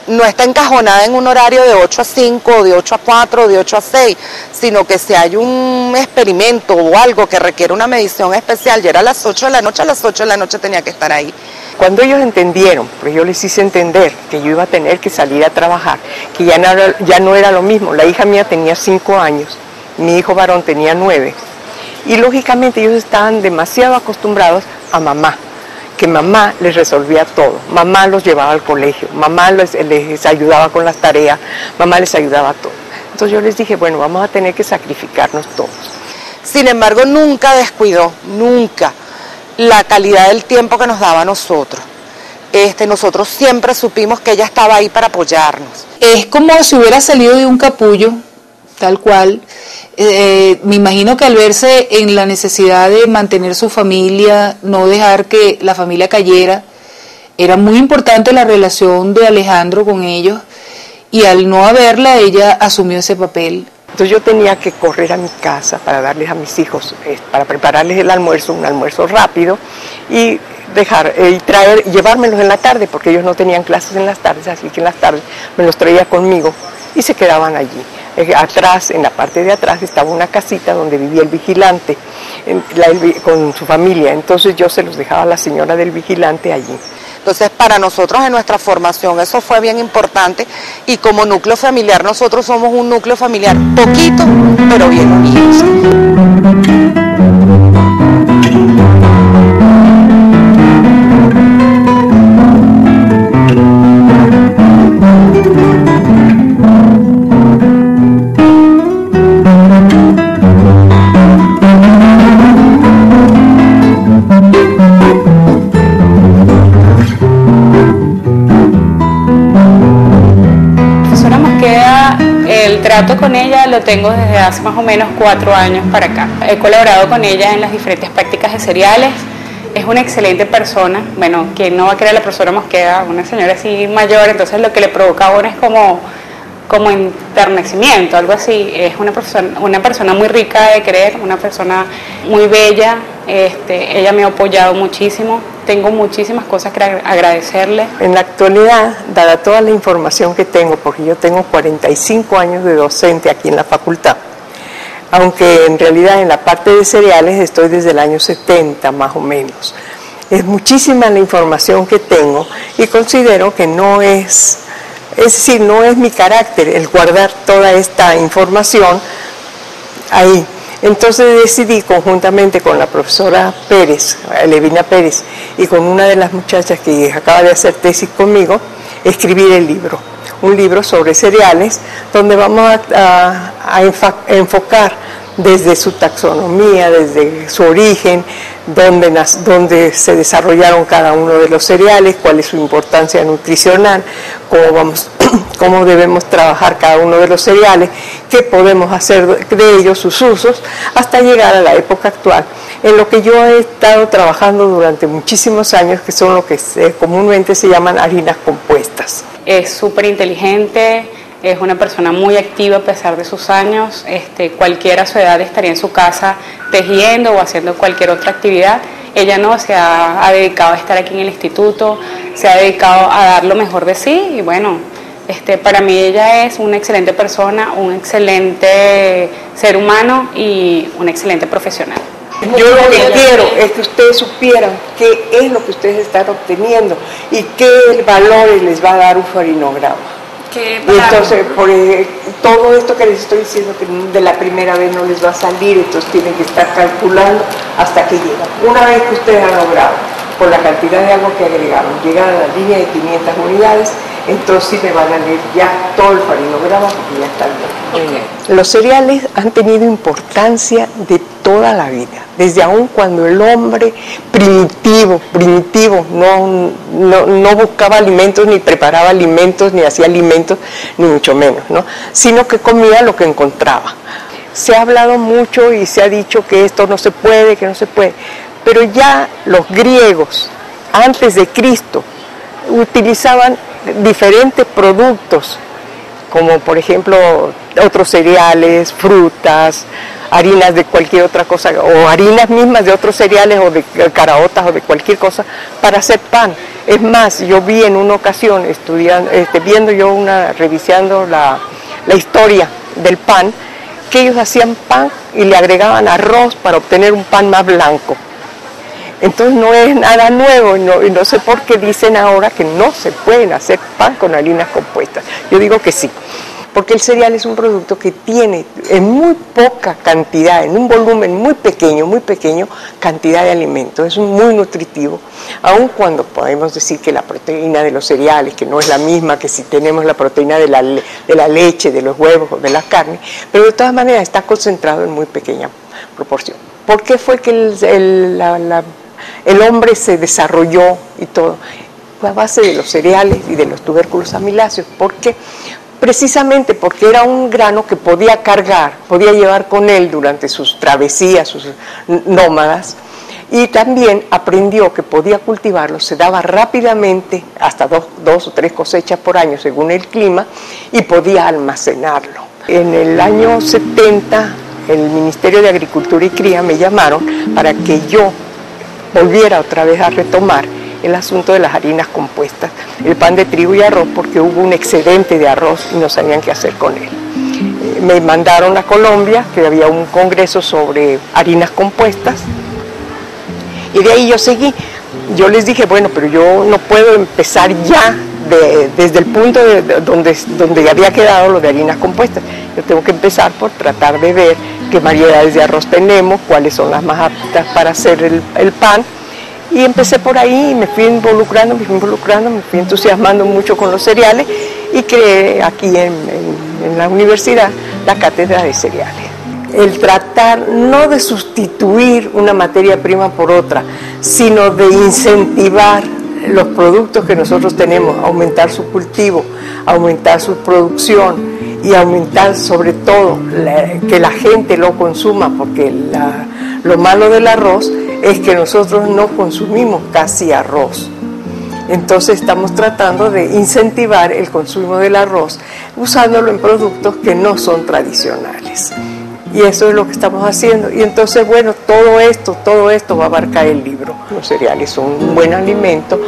no está encajonada en un horario de 8 a 5, de 8 a 4, de 8 a 6, sino que si hay un experimento o algo que requiere una medición especial, ya era a las 8 de la noche, a las 8 de la noche tenía que estar ahí. Cuando ellos entendieron, pues yo les hice entender que yo iba a tener que salir a trabajar, que ya no era lo mismo. La hija mía tenía 5 años, mi hijo varón tenía 9. Y lógicamente ellos estaban demasiado acostumbrados a mamá, que mamá les resolvía todo, mamá los llevaba al colegio, mamá les ayudaba con las tareas, mamá les ayudaba a todo. Entonces yo les dije, bueno, vamos a tener que sacrificarnos todos. Sin embargo, nunca descuidó, nunca, la calidad del tiempo que nos daba a nosotros. Nosotros siempre supimos que ella estaba ahí para apoyarnos. Es como si hubiera salido de un capullo, tal cual. Me imagino que al verse en la necesidad de mantener su familia, no dejar que la familia cayera, era muy importante la relación de Alejandro con ellos, y al no haberla, ella asumió ese papel. Entonces yo tenía que correr a mi casa para darles a mis hijos, para prepararles el almuerzo, un almuerzo rápido, y llevármelos en la tarde, porque ellos no tenían clases en las tardes, así que en las tardes me los traía conmigo y se quedaban allí. Atrás, en la parte de atrás, estaba una casita donde vivía el vigilante con su familia. Entonces yo se los dejaba a la señora del vigilante allí. Entonces para nosotros en nuestra formación eso fue bien importante, y como núcleo familiar nosotros somos un núcleo familiar poquito, pero bien unidos. El trato con ella lo tengo desde hace más o menos 4 años para acá. He colaborado con ella en las diferentes prácticas de cereales. Es una excelente persona. Bueno, quien no va a querer a la profesora Mosqueda, una señora así mayor, entonces lo que le provoca a uno es como enternecimiento, algo así. Es una persona muy rica de querer, una persona muy bella. Ella me ha apoyado muchísimo. Tengo muchísimas cosas que agradecerle. En la actualidad, dada toda la información que tengo, porque yo tengo 45 años de docente aquí en la facultad, aunque en realidad en la parte de cereales estoy desde el año 70 más o menos. Es muchísima la información que tengo y considero que no es decir, no es mi carácter el guardar toda esta información ahí. Entonces decidí, conjuntamente con la profesora Pérez, Levina Pérez, y con una de las muchachas que acaba de hacer tesis conmigo, escribir el libro. Un libro sobre cereales, donde vamos a enfocar desde su taxonomía, desde su origen, dónde se desarrollaron cada uno de los cereales, cuál es su importancia nutricional, cómo debemos trabajar cada uno de los cereales, qué podemos hacer de ellos, sus usos, hasta llegar a la época actual, en lo que yo he estado trabajando durante muchísimos años, que son lo que comúnmente se llaman harinas compuestas. Es súper inteligente. Es una persona muy activa a pesar de sus años. Cualquiera a su edad estaría en su casa tejiendo o haciendo cualquier otra actividad. Ella no, se ha dedicado a estar aquí en el instituto, se ha dedicado a dar lo mejor de sí, y bueno, para mí ella es una excelente persona, un excelente ser humano y un excelente profesional. Yo lo que quiero es que ustedes supieran qué es lo que ustedes están obteniendo y qué valores les va a dar un farinograma. Y entonces, por todo esto que les estoy diciendo, que de la primera vez no les va a salir, entonces tienen que estar calculando hasta que llegan. Una vez que ustedes han logrado, por la cantidad de agua que agregaron, llegar a la línea de 500 unidades, entonces sí me van a leer ya todo el farinograma porque ya está bien. Okay. Los cereales han tenido importancia de toda la vida, desde aún cuando el hombre primitivo no buscaba alimentos, ni preparaba alimentos, ni hacía alimentos, ni mucho menos, ¿no? Sino que comía lo que encontraba. Se ha hablado mucho y se ha dicho que esto no se puede, que no se puede, pero ya los griegos, antes de Cristo, utilizaban diferentes productos, como por ejemplo otros cereales, frutas, harinas de cualquier otra cosa, o harinas mismas de otros cereales o de caraotas o de cualquier cosa, para hacer pan. Es más, yo vi en una ocasión, revisando la historia del pan, que ellos hacían pan y le agregaban arroz para obtener un pan más blanco. Entonces no es nada nuevo y no sé por qué dicen ahora que no se pueden hacer pan con harinas compuestas. Yo digo que sí, porque el cereal es un producto que tiene en muy poca cantidad, en un volumen muy pequeño, cantidad de alimentos. Es muy nutritivo, aun cuando podemos decir que la proteína de los cereales, que no es la misma que si tenemos la proteína de la leche, de los huevos o de la carne, pero de todas maneras está concentrado en muy pequeña proporción. ¿Por qué fue que el hombre se desarrolló y todo? Fue a base de los cereales y de los tubérculos amiláceos. ¿Por qué? Precisamente porque era un grano que podía llevar con él durante sus travesías, sus nómadas, y también aprendió que podía cultivarlo, se daba rápidamente, hasta dos o tres cosechas por año según el clima, y podía almacenarlo. En el año 70, el Ministerio de Agricultura y Cría me llamaron para que yo volviera otra vez a retomar el asunto de las harinas compuestas, el pan de trigo y arroz, porque hubo un excedente de arroz y no sabían qué hacer con él. Me mandaron a Colombia, que había un congreso sobre harinas compuestas, y de ahí yo seguí. Yo les dije, bueno, pero yo no puedo empezar ya desde el punto donde había quedado lo de harinas compuestas. Yo tengo que empezar por tratar de ver qué variedades de arroz tenemos, cuáles son las más aptas para hacer el pan. Y empecé por ahí y me fui involucrando, me fui entusiasmando mucho con los cereales y creé aquí en la universidad la cátedra de cereales. El tratar no de sustituir una materia prima por otra, sino de incentivar los productos que nosotros tenemos, aumentar su cultivo, aumentar su producción y aumentar sobre todo que la gente lo consuma, porque lo malo del arroz es que nosotros no consumimos casi arroz. Entonces estamos tratando de incentivar el consumo del arroz usándolo en productos que no son tradicionales. Y eso es lo que estamos haciendo. Y entonces, bueno, todo esto va a abarcar el libro. Los cereales son un buen alimento,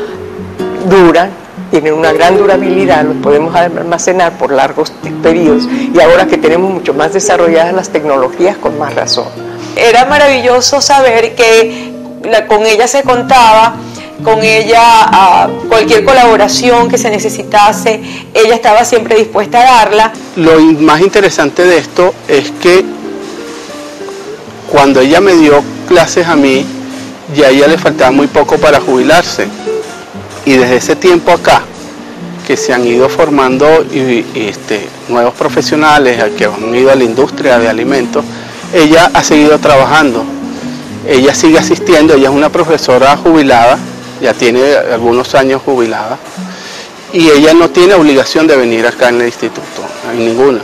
duran, tienen una gran durabilidad, los podemos almacenar por largos periodos. Y ahora que tenemos mucho más desarrolladas las tecnologías, con más razón. Era maravilloso saber que con ella se contaba, con ella cualquier colaboración que se necesitase, ella estaba siempre dispuesta a darla. Lo más interesante de esto es que cuando ella me dio clases a mí, ya a ella le faltaba muy poco para jubilarse. Y desde ese tiempo acá, que se han ido formando nuevos profesionales que han ido a la industria de alimentos, ella ha seguido trabajando, ella sigue asistiendo, ella es una profesora jubilada, ya tiene algunos años jubilada, y ella no tiene obligación de venir acá en el instituto, en ninguna.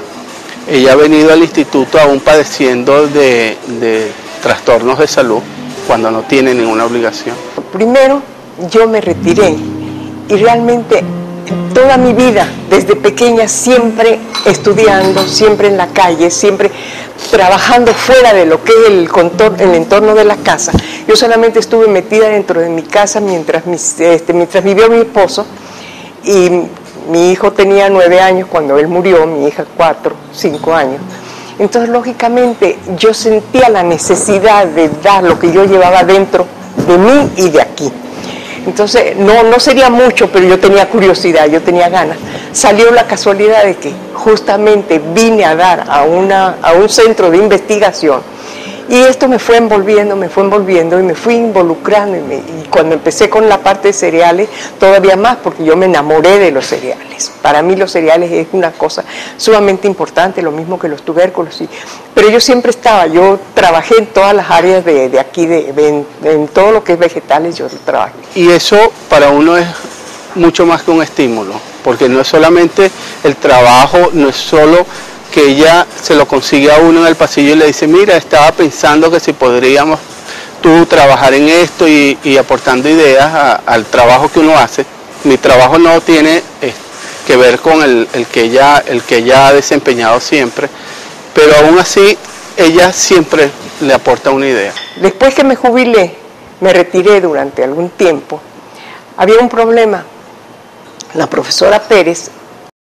Ella ha venido al instituto aún padeciendo de trastornos de salud, cuando no tiene ninguna obligación. Primero, yo me retiré y realmente toda mi vida, desde pequeña, siempre estudiando, siempre en la calle, siempre trabajando fuera de lo que es el entorno de la casa. Yo solamente estuve metida dentro de mi casa mientras vivió mi esposo, y mi hijo tenía 9 años cuando él murió, mi hija 4, 5 años. Entonces, lógicamente, yo sentía la necesidad de dar lo que yo llevaba dentro de mí y de aquí. Entonces, no sería mucho, pero yo tenía curiosidad, yo tenía ganas. Salió la casualidad de que justamente vine a dar a un centro de investigación, y esto me fue envolviendo y me fui involucrando, y cuando empecé con la parte de cereales, todavía más, porque yo me enamoré de los cereales. Para mí los cereales es una cosa sumamente importante, lo mismo que los tubérculos, pero yo trabajé en todas las áreas de aquí, en todo lo que es vegetales, yo trabajé. Y eso para uno es mucho más que un estímulo, porque no es solamente el trabajo, no es solo que ella se lo consigue a uno en el pasillo y le dice, mira, estaba pensando que si podríamos tú trabajar en esto, y aportando ideas al trabajo que uno hace. Mi trabajo no tiene que ver con el que ella ha desempeñado siempre, pero aún así ella siempre le aporta una idea. Después que me jubilé, me retiré durante algún tiempo. había un problema. La profesora Pérez